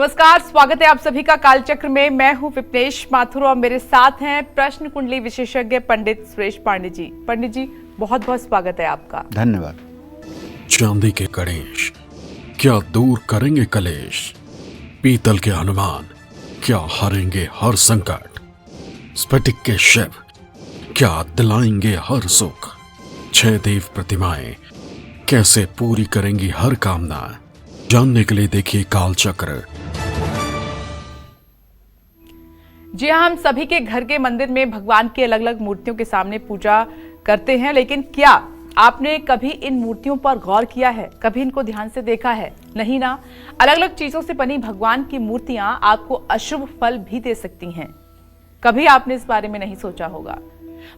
नमस्कार, स्वागत है आप सभी का कालचक्र में। मैं हूं विपनेश माथुर और मेरे साथ हैं प्रश्न कुंडली विशेषज्ञ पंडित सुरेश पांडे जी। पंडित जी, बहुत बहुत स्वागत है आपका। धन्यवाद। चांदी के गणेश क्या दूर करेंगे कलेश, पीतल के हनुमान क्या हरेंगे हर संकट, स्फटिक के शिव क्या दिलाएंगे हर सुख, 6 देव प्रतिमाएं कैसे पूरी करेंगी हर कामना। जानने के लिए देखिए कालचक्र। जी हाँ, हम सभी के घर के मंदिर में भगवान की अलग अलग मूर्तियों के सामने पूजा करते हैं, लेकिन क्या आपने कभी इन मूर्तियों पर गौर किया है? कभी इनको ध्यान से देखा है? नहीं ना। अलग अलग चीजों से बनी भगवान की मूर्तियां आपको अशुभ फल भी दे सकती हैं। कभी आपने इस बारे में नहीं सोचा होगा।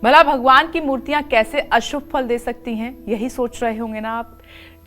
भला भगवान की मूर्तियां कैसे अशुभ फल दे सकती हैं, यही सोच रहे होंगे ना आप।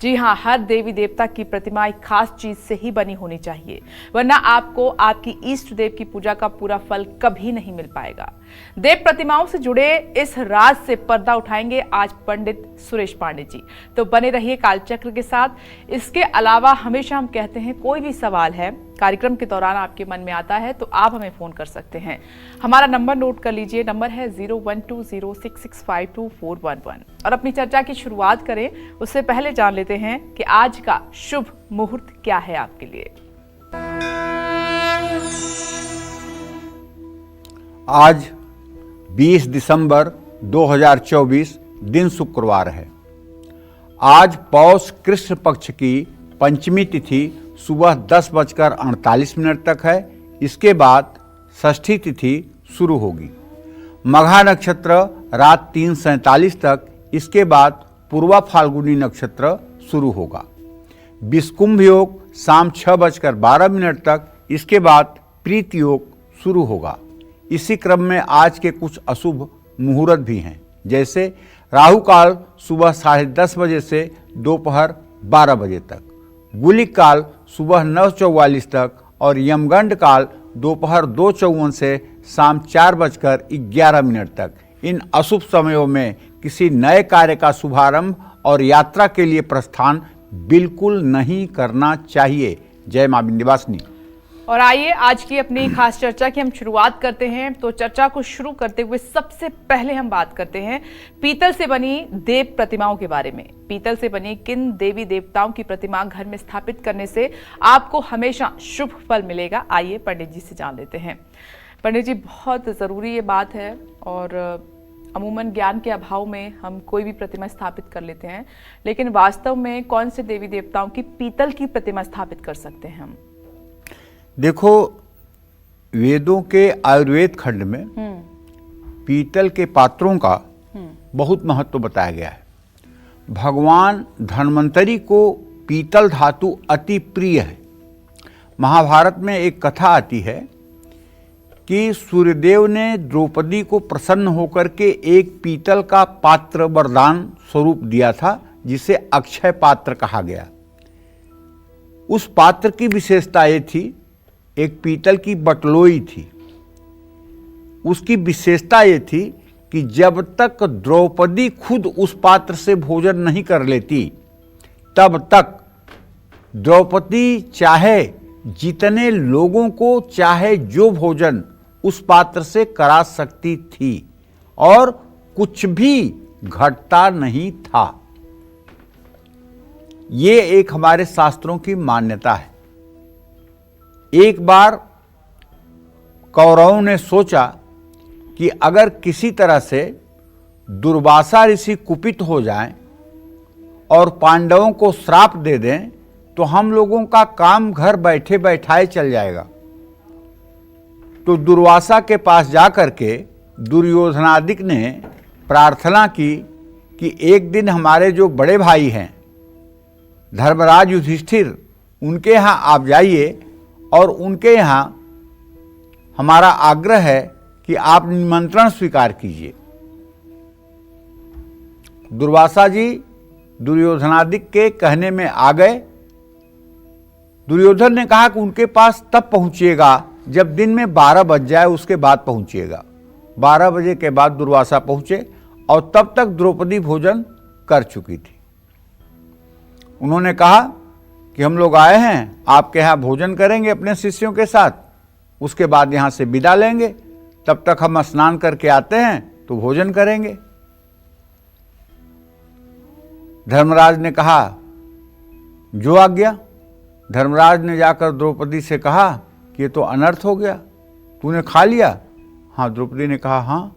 जी हाँ, हर देवी देवता की प्रतिमा एक खास चीज से ही बनी होनी चाहिए, वरना आपको आपकी इष्ट देव की पूजा का पूरा फल कभी नहीं मिल पाएगा। देव प्रतिमाओं से जुड़े इस राज से पर्दा उठाएंगे आज पंडित सुरेश पांडे जी। तो बने रहिए कालचक्र के साथ। इसके अलावा हमेशा हम कहते हैं, कोई भी सवाल है कार्यक्रम के दौरान आपके मन में आता है तो आप हमें फोन कर सकते हैं। हमारा नंबर नोट कर लीजिए, नंबर है 0120665241 और अपनी चर्चा की शुरुआत करें उससे पहले जान लेते हैं कि आज का शुभ मुहूर्त क्या है आपके लिए। आज 20 दिसंबर 2024 दिन शुक्रवार है। आज पौष कृष्ण पक्ष की पंचमी तिथि सुबह 10:48 तक है। इसके बाद षष्ठी तिथि शुरू होगी। मघा नक्षत्र रात 3:47 तक, इसके बाद पूर्वा फाल्गुनी नक्षत्र शुरू होगा। विषकुंभ योग शाम 6:12 तक, इसके बाद प्रीत योग शुरू होगा। इसी क्रम में आज के कुछ अशुभ मुहूर्त भी हैं, जैसे राहु काल सुबह 10:30 बजे से दोपहर 12 बजे तक, गुलिक काल सुबह 9:44 तक और यमगंड काल दोपहर 2:54 से शाम 4:11 तक। इन अशुभ समयों में किसी नए कार्य का शुभारंभ और यात्रा के लिए प्रस्थान बिल्कुल नहीं करना चाहिए। जय मां विंध्यवासिनी। और आइए आज की अपनी खास चर्चा की हम शुरुआत करते हैं। तो चर्चा को शुरू करते हुए सबसे पहले हम बात करते हैं पीतल से बनी देव प्रतिमाओं के बारे में। पीतल से बनी किन देवी देवताओं की प्रतिमा घर में स्थापित करने से आपको हमेशा शुभ फल मिलेगा, आइए पंडित जी से जान लेते हैं। पंडित जी, बहुत जरूरी ये बात है और अमूमन ज्ञान के अभाव में हम कोई भी प्रतिमा स्थापित कर लेते हैं, लेकिन वास्तव में कौन से देवी देवताओं की पीतल की प्रतिमा स्थापित कर सकते हैं हम? देखो, वेदों के आयुर्वेद खंड में पीतल के पात्रों का बहुत महत्व बताया गया है। भगवान धन्वंतरी को पीतल धातु अति प्रिय है। महाभारत में एक कथा आती है कि सूर्यदेव ने द्रौपदी को प्रसन्न होकर के एक पीतल का पात्र वरदान स्वरूप दिया था, जिसे अक्षय पात्र कहा गया। उस पात्र की विशेषता ये थी, एक पीतल की बटलोई थी। उसकी विशेषता ये थी कि जब तक द्रौपदी खुद उस पात्र से भोजन नहीं कर लेती, तब तक द्रौपदी चाहे जितने लोगों को चाहे जो भोजन उस पात्र से करा सकती थी और कुछ भी घटता नहीं था। ये एक हमारे शास्त्रों की मान्यता है। एक बार कौरवों ने सोचा कि अगर किसी तरह से दुर्वासा ऋषि कुपित हो जाएं और पांडवों को श्राप दे दें तो हम लोगों का काम घर बैठे बैठाए चल जाएगा। तो दुर्वासा के पास जाकर के दुर्योधनादिक ने प्रार्थना की कि एक दिन हमारे जो बड़े भाई हैं धर्मराज युधिष्ठिर, उनके यहाँ आप जाइए और उनके यहाँ हमारा आग्रह है कि आप निमंत्रण स्वीकार कीजिए। दुर्वासा जी दुर्योधनादिक के कहने में आ गए। दुर्योधन ने कहा कि उनके पास तब पहुंचिएगा जब दिन में 12 बज जाए, उसके बाद पहुंचिएगा। 12 बजे के बाद दुर्वासा पहुंचे और तब तक द्रौपदी भोजन कर चुकी थी। उन्होंने कहा कि हम लोग आए हैं, आपके यहाँ भोजन करेंगे अपने शिष्यों के साथ, उसके बाद यहाँ से विदा लेंगे, तब तक हम स्नान करके आते हैं तो भोजन करेंगे। धर्मराज ने कहा, जो आज्ञा। धर्मराज ने जाकर द्रौपदी से कहा कि ये तो अनर्थ हो गया, तूने खा लिया? हाँ। द्रौपदी ने कहा, हाँ।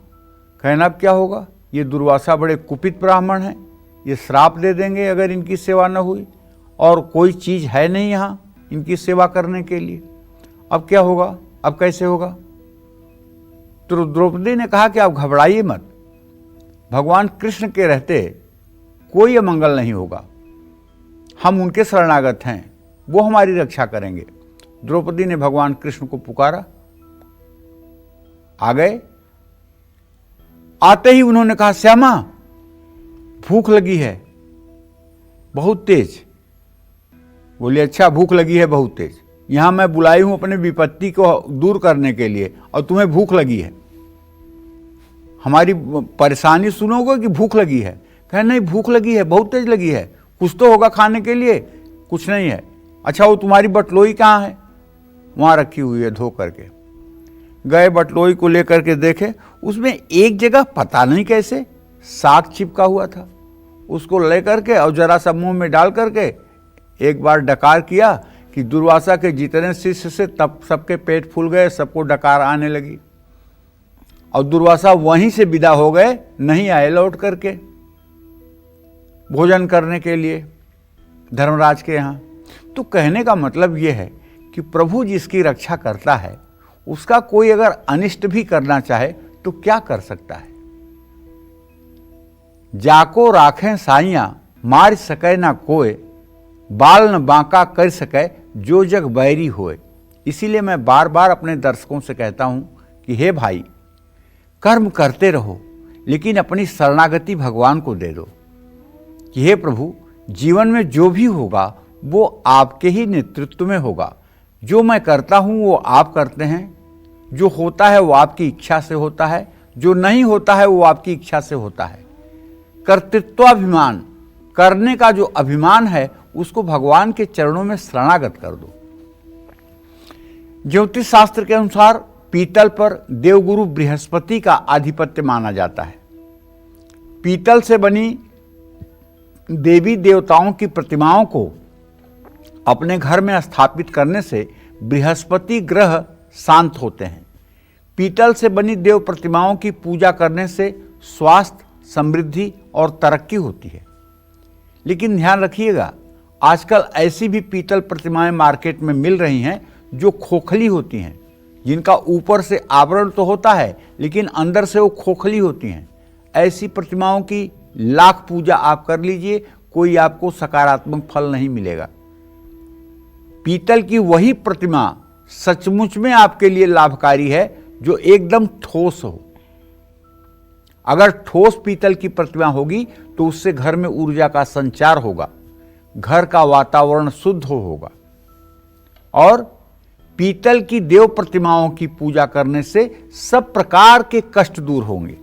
कहना अब क्या होगा, ये दुर्वासा बड़े कुपित ब्राह्मण हैं, ये श्राप दे देंगे अगर इनकी सेवा न हुई, और कोई चीज़ है नहीं यहाँ इनकी सेवा करने के लिए। अब क्या होगा, अब कैसे होगा? तो द्रौपदी ने कहा कि आप घबराइए मत, भगवान कृष्ण के रहते कोई अमंगल नहीं होगा, हम उनके शरणागत हैं, वो हमारी रक्षा करेंगे। द्रौपदी ने भगवान कृष्ण को पुकारा, आ गए। आते ही उन्होंने कहा, श्यामा भूख लगी है बहुत तेज। बोले, अच्छा भूख लगी है बहुत तेज, यहां मैं बुलाई हूं अपने विपत्ति को दूर करने के लिए, और तुम्हें भूख लगी है, हमारी परेशानी सुनोगे कि भूख लगी है? कहे नहीं, भूख लगी है, बहुत तेज लगी है, कुछ तो होगा खाने के लिए। कुछ नहीं है। अच्छा वो तुम्हारी बटलोई कहाँ है? वहां रखी हुई है, धो करके। गए, बटलोई को लेकर के देखे, उसमें एक जगह पता नहीं कैसे साग चिपका हुआ था, उसको लेकर के और जरा सा मुंह में डाल करके एक बार डकार किया कि दुर्वासा के जितने शिष्य से तब सबके पेट फूल गए, सबको डकार आने लगी, और दुर्वासा वहीं से विदा हो गए, नहीं आए लौट करके भोजन करने के लिए धर्मराज के यहाँ। तो कहने का मतलब यह है कि प्रभु जिसकी रक्षा करता है, उसका कोई अगर अनिष्ट भी करना चाहे तो क्या कर सकता है? जाको राखें साइयां, मार सके ना कोय, बाल न बांका कर सके जो जग बैरी होए। इसीलिए मैं बार बार अपने दर्शकों से कहता हूं कि हे भाई, कर्म करते रहो, लेकिन अपनी शरणागति भगवान को दे दो कि हे प्रभु, जीवन में जो भी होगा वो आपके ही नेतृत्व में होगा। जो मैं करता हूं वो आप करते हैं, जो होता है वो आपकी इच्छा से होता है, जो नहीं होता है वो आपकी इच्छा से होता है। कर्तृत्वाभिमान, करने का जो अभिमान है, उसको भगवान के चरणों में शरणागत कर दो। ज्योतिष शास्त्र के अनुसार पीतल पर देवगुरु बृहस्पति का आधिपत्य माना जाता है। पीतल से बनी देवी देवताओं की प्रतिमाओं को अपने घर में स्थापित करने से बृहस्पति ग्रह शांत होते हैं। पीतल से बनी देव प्रतिमाओं की पूजा करने से स्वास्थ्य, समृद्धि और तरक्की होती है। लेकिन ध्यान रखिएगा, आजकल ऐसी भी पीतल प्रतिमाएं मार्केट में मिल रही हैं जो खोखली होती हैं, जिनका ऊपर से आवरण तो होता है लेकिन अंदर से वो खोखली होती हैं। ऐसी प्रतिमाओं की लाख पूजा आप कर लीजिए, कोई आपको सकारात्मक फल नहीं मिलेगा। पीतल की वही प्रतिमा सचमुच में आपके लिए लाभकारी है जो एकदम ठोस हो। अगर ठोस पीतल की प्रतिमा होगी तो उससे घर में ऊर्जा का संचार होगा, घर का वातावरण शुद्ध होगा, और पीतल की देव प्रतिमाओं की पूजा करने से सब प्रकार के कष्ट दूर होंगे।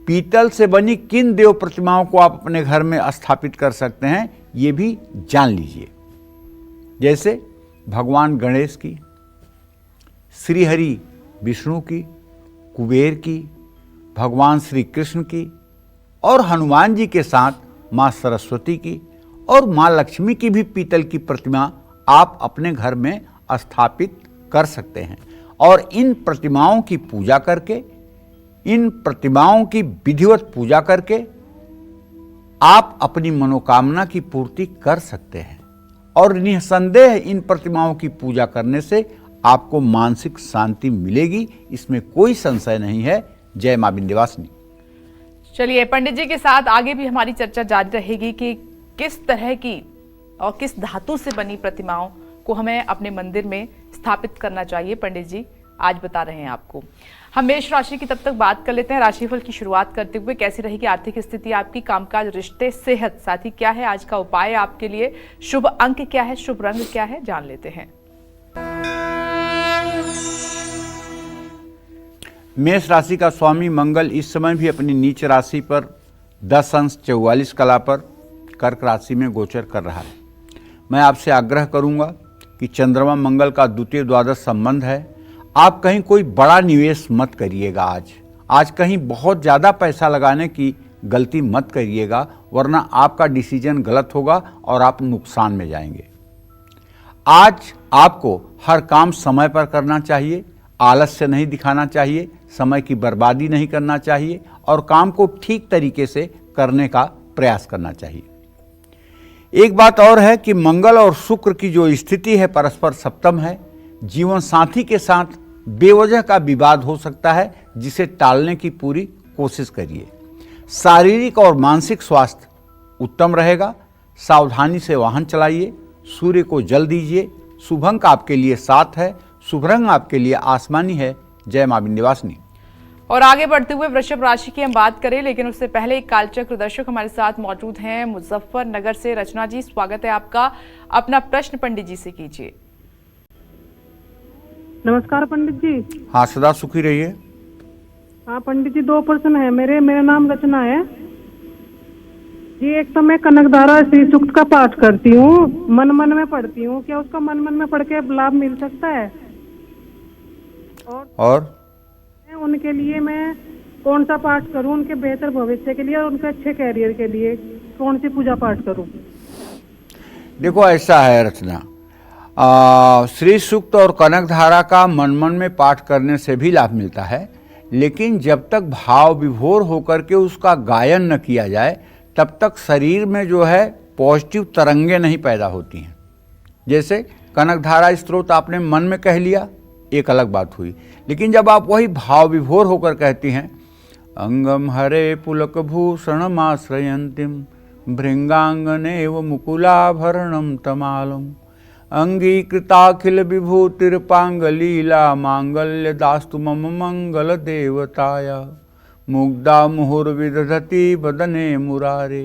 पीतल से बनी किन देव प्रतिमाओं को आप अपने घर में स्थापित कर सकते हैं, ये भी जान लीजिए। जैसे भगवान गणेश की, श्रीहरि विष्णु की, कुबेर की, भगवान श्री कृष्ण की, और हनुमान जी के साथ माँ सरस्वती की और माँ लक्ष्मी की भी पीतल की प्रतिमा आप अपने घर में स्थापित कर सकते हैं। और इन प्रतिमाओं की पूजा करके, इन प्रतिमाओं की विधिवत पूजा करके आप अपनी मनोकामना की पूर्ति कर सकते हैं। और निसंदेह इन प्रतिमाओं की पूजा करने से आपको मानसिक शांति मिलेगी, इसमें कोई संशय नहीं है। जय मां विंध्यवासिनी। चलिए, पंडित जी के साथ आगे भी हमारी चर्चा जारी रहेगी कि किस तरह की और किस धातु से बनी प्रतिमाओं को हमें अपने मंदिर में स्थापित करना चाहिए। पंडित जी आज बता रहे हैं आपको। हम मेष राशि की तब तक बात कर लेते हैं। राशिफल की शुरुआत करते हुए कैसी रहेगी आर्थिक स्थिति आपकी, कामकाज, रिश्ते, सेहत, साथ ही क्या है आज का उपाय आपके लिए, शुभ अंक क्या है, शुभ रंग क्या है, जान लेते हैं। मेष राशि का स्वामी मंगल इस समय भी अपनी नीच राशि पर 10 अंश 44 कला पर कर्क राशि में गोचर कर रहा है। मैं आपसे आग्रह करूंगा कि चंद्रमा मंगल का द्वितीय द्वादश संबंध है। आप कहीं कोई बड़ा निवेश मत करिएगा। आज कहीं बहुत ज़्यादा पैसा लगाने की गलती मत करिएगा, वरना आपका डिसीजन गलत होगा और आप नुकसान में जाएंगे। आज आपको हर काम समय पर करना चाहिए, आलस्य नहीं दिखाना चाहिए, समय की बर्बादी नहीं करना चाहिए और काम को ठीक तरीके से करने का प्रयास करना चाहिए। एक बात और है कि मंगल और शुक्र की जो स्थिति है परस्पर सप्तम है। जीवन साथी के साथ बेवजह का विवाद हो सकता है, जिसे टालने की पूरी कोशिश करिए। शारीरिक और मानसिक स्वास्थ्य उत्तम रहेगा। सावधानी से वाहन चलाइए। सूर्य को जल दीजिए। शुभ अंक आपके लिए 7 है। शुभ रंग आपके लिए आसमानी है। जय मां विंध्यवासिनी। और आगे बढ़ते हुए वृषभ राशि की हम बात करें, लेकिन उससे पहले एक कालचक्र दर्शक हमारे साथ मौजूद हैं मुजफ्फरनगर से। रचना जी, स्वागत है आपका। अपना प्रश्न पंडित जी से कीजिए। नमस्कार पंडित जी। हाँ, सदा सुखी रहिए। हाँ पंडित जी, 2 प्रश्न है मेरा नाम रचना है जी। एक तो मैं कनकधारा श्री सूक्त का पाठ करती हूँ, मन मन में पढ़ती हूँ। क्या उसका मन मन में पढ़ के लाभ मिल सकता है? और उनके लिए मैं कौन सा पाठ करूँ, उनके बेहतर भविष्य के लिए और उनके अच्छे कैरियर के लिए कौन सी पूजा पाठ करूँ? देखो, ऐसा है रचना, श्री सूक्त और कनकधारा का मन मन में पाठ करने से भी लाभ मिलता है, लेकिन जब तक भाव विभोर होकर के उसका गायन न किया जाए तब तक शरीर में जो है पॉजिटिव तरंगे नहीं पैदा होती हैं। जैसे कनकधारा स्त्रोत आपने मन में कह लिया, एक अलग बात हुई, लेकिन जब आप वही भाव विभोर होकर कहती हैं, अंगम हरे पुलक भूषणमाश्रयन्तीं भृंगांगनेव मुकुलाभरणं तमालम अंगीकृताखिल विभूतिर्पांगलीला मांगल्य दास्तु मम मंगल देवताया मुग्धा मुहुर्विदधति वदने मुरारे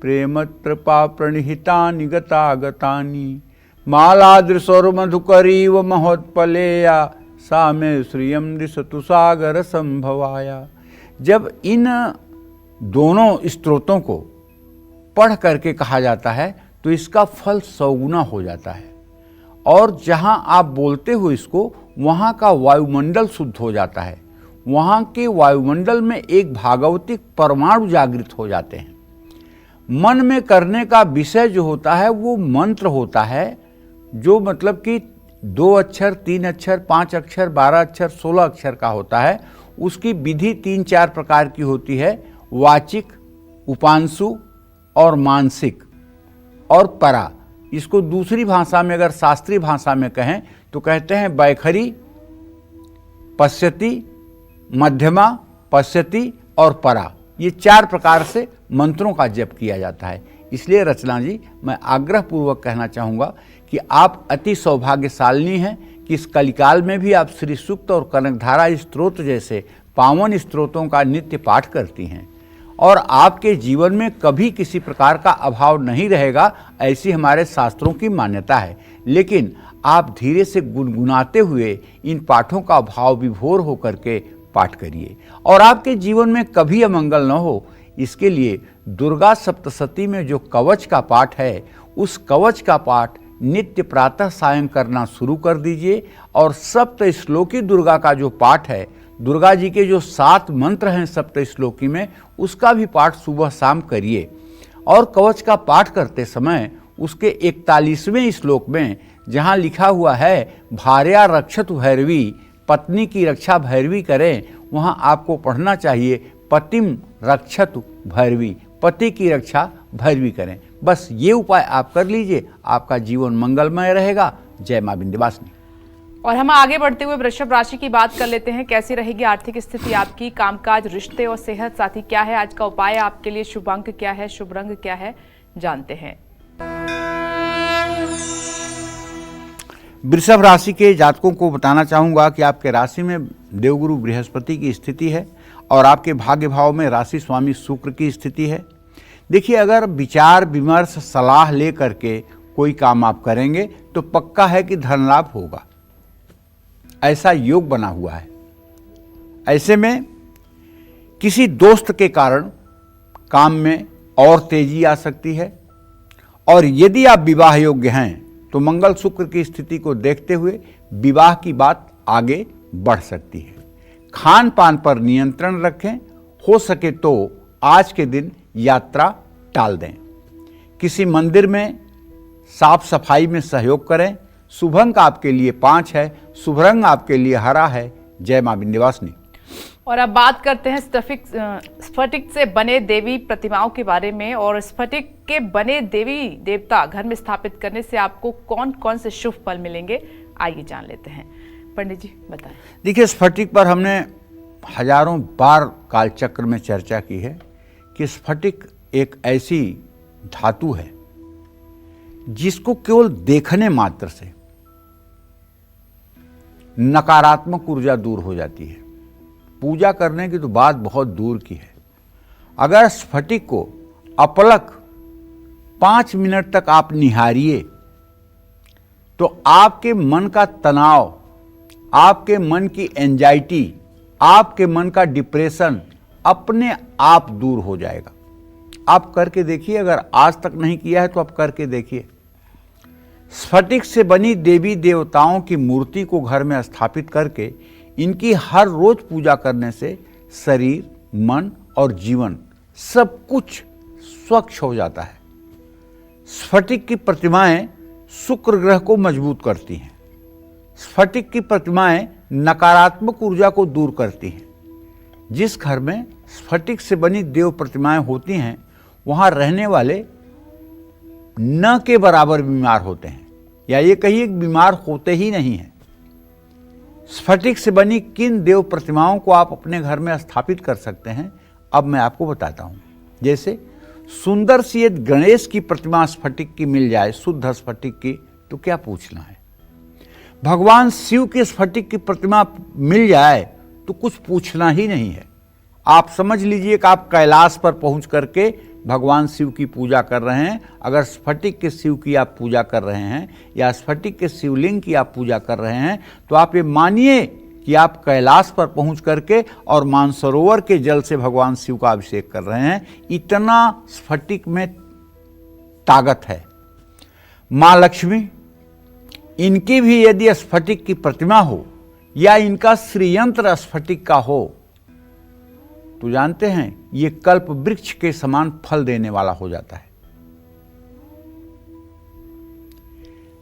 प्रेमत्रपा प्रणिहितानि गतागतानि मालादृशोर मधुकरीव महोत्पलेया सा मे श्रियं दिशतु सागर संभवाया। जब इन दोनों स्तोत्रों को पढ़ करके कहा जाता है तो इसका फल 100 गुना हो जाता है, और जहां आप बोलते हो इसको, वहां का वायुमंडल शुद्ध हो जाता है। वहां के वायुमंडल में एक भागवतिक परमाणु जागृत हो जाते हैं। मन में करने का विषय जो होता है वो मंत्र होता है, जो मतलब कि 2 अक्षर, 3 अक्षर, 5 अक्षर, 12 अक्षर, 16 अक्षर का होता है। उसकी विधि 3-4 प्रकार की होती है, वाचिक, उपांशु और मानसिक और परा। इसको दूसरी भाषा में अगर शास्त्रीय भाषा में कहें तो कहते हैं बैखरी, पश्यति, मध्यमा, पश्यति और परा। ये 4 प्रकार से मंत्रों का जप किया जाता है। इसलिए रचना जी, मैं आग्रह पूर्वक कहना चाहूँगा कि आप अति सौभाग्यशालिनी हैं कि इस कलिकाल में भी आप श्री सूक्त और कनकधारा स्तोत्र जैसे पावन स्तोत्रों का नित्य पाठ करती हैं, और आपके जीवन में कभी किसी प्रकार का अभाव नहीं रहेगा, ऐसी हमारे शास्त्रों की मान्यता है। लेकिन आप धीरे से गुनगुनाते हुए इन पाठों का भाव विभोर होकर के पाठ करिए, और आपके जीवन में कभी अमंगल न हो, इसके लिए दुर्गा सप्तशती में जो कवच का पाठ है, उस कवच का पाठ नित्य प्रातः सायं करना शुरू कर दीजिए। और सप्त श्लोकी दुर्गा का जो पाठ है, दुर्गा जी के जो 7 मंत्र हैं सप्त श्लोकी में, उसका भी पाठ सुबह शाम करिए। और कवच का पाठ करते समय उसके 41वें श्लोक में जहाँ लिखा हुआ है भार्या रक्षतु भैरवी, पत्नी की रक्षा भैरवी करें, वहाँ आपको पढ़ना चाहिए पतिम रक्षतु भैरवी, पति की रक्षा भैरवी करें। बस ये उपाय आप कर लीजिए, आपका जीवन मंगलमय रहेगा। जय मां विंध्यवासिनी। और हम आगे बढ़ते हुए वृषभ राशि की बात कर लेते हैं। कैसी रहेगी आर्थिक स्थिति आपकी, कामकाज, रिश्ते और सेहत साथी क्या है आज का उपाय आपके लिए, शुभ अंक क्या है, शुभ रंग क्या है, जानते हैं। वृषभ राशि के जातकों को बताना चाहूंगा कि आपके राशि में देवगुरु बृहस्पति की स्थिति है और आपके भाग्य भाव में राशि स्वामी शुक्र की स्थिति है। देखिए, अगर विचार विमर्श सलाह ले करके कोई काम आप करेंगे तो पक्का है कि धन लाभ होगा, ऐसा योग बना हुआ है। ऐसे में किसी दोस्त के कारण काम में और तेजी आ सकती है, और यदि आप विवाह योग्य हैं तो मंगल शुक्र की स्थिति को देखते हुए विवाह की बात आगे बढ़ सकती है। खान पान पर नियंत्रण रखें, हो सके तो आज के दिन यात्रा टाल दें। किसी मंदिर में साफ सफाई में सहयोग करें। शुभ अंक आपके लिए 5 है, शुभ रंग आपके लिए हरा है। जय मां विंध्यवासिनी। और अब बात करते हैं स्फटिक से बने देवी प्रतिमाओं के बारे में। और स्फटिक के बने देवी देवता घर में स्थापित करने से आपको कौन कौन से शुभ फल मिलेंगे, आइए जान लेते हैं। पंडित जी बताएं। देखिए, स्फटिक पर हमने हजारों बार कालचक्र में चर्चा की है कि स्फटिक एक ऐसी धातु है जिसको केवल देखने मात्र से नकारात्मक ऊर्जा दूर हो जाती है। पूजा करने की तो बात बहुत दूर की है। अगर स्फटिक को अपलक 5 मिनट तक आप निहारिए तो आपके मन का तनाव, आपके मन की एंजाइटी, आपके मन का डिप्रेशन अपने आप दूर हो जाएगा। आप करके देखिए, अगर आज तक नहीं किया है तो आप करके देखिए। स्फटिक से बनी देवी देवताओं की मूर्ति को घर में स्थापित करके इनकी हर रोज पूजा करने से शरीर, मन और जीवन सब कुछ स्वच्छ हो जाता है। स्फटिक की प्रतिमाएं शुक्र ग्रह को मजबूत करती हैं। स्फटिक की प्रतिमाएं नकारात्मक ऊर्जा को दूर करती हैं। जिस घर में स्फटिक से बनी देव प्रतिमाएं होती हैं वहां रहने वाले न के बराबर बीमार होते हैं, या ये कहिए बीमार होते ही नहीं हैं। स्फटिक से बनी किन देव प्रतिमाओं को आप अपने घर में स्थापित कर सकते हैं, अब मैं आपको बताता हूं। जैसे सुंदर सी यदि गणेश की प्रतिमा स्फटिक की मिल जाए, शुद्ध स्फटिक की, तो क्या पूछना है। भगवान शिव के स्फटिक की प्रतिमा मिल जाए तो कुछ पूछना ही नहीं है। आप समझ लीजिए कि आप कैलाश पर पहुंच करके भगवान शिव की पूजा कर रहे हैं। अगर स्फटिक के शिव की आप पूजा कर रहे हैं या स्फटिक के शिवलिंग की आप पूजा कर रहे हैं तो आप ये मानिए कि आप कैलाश पर पहुंच करके और मानसरोवर के जल से भगवान शिव का अभिषेक कर रहे हैं। इतना स्फटिक में ताकत है। मां लक्ष्मी, इनकी भी यदि स्फटिक की प्रतिमा हो या इनका श्रीयंत्र स्फटिक का हो तो जानते हैं ये कल्प वृक्ष के समान फल देने वाला हो जाता है।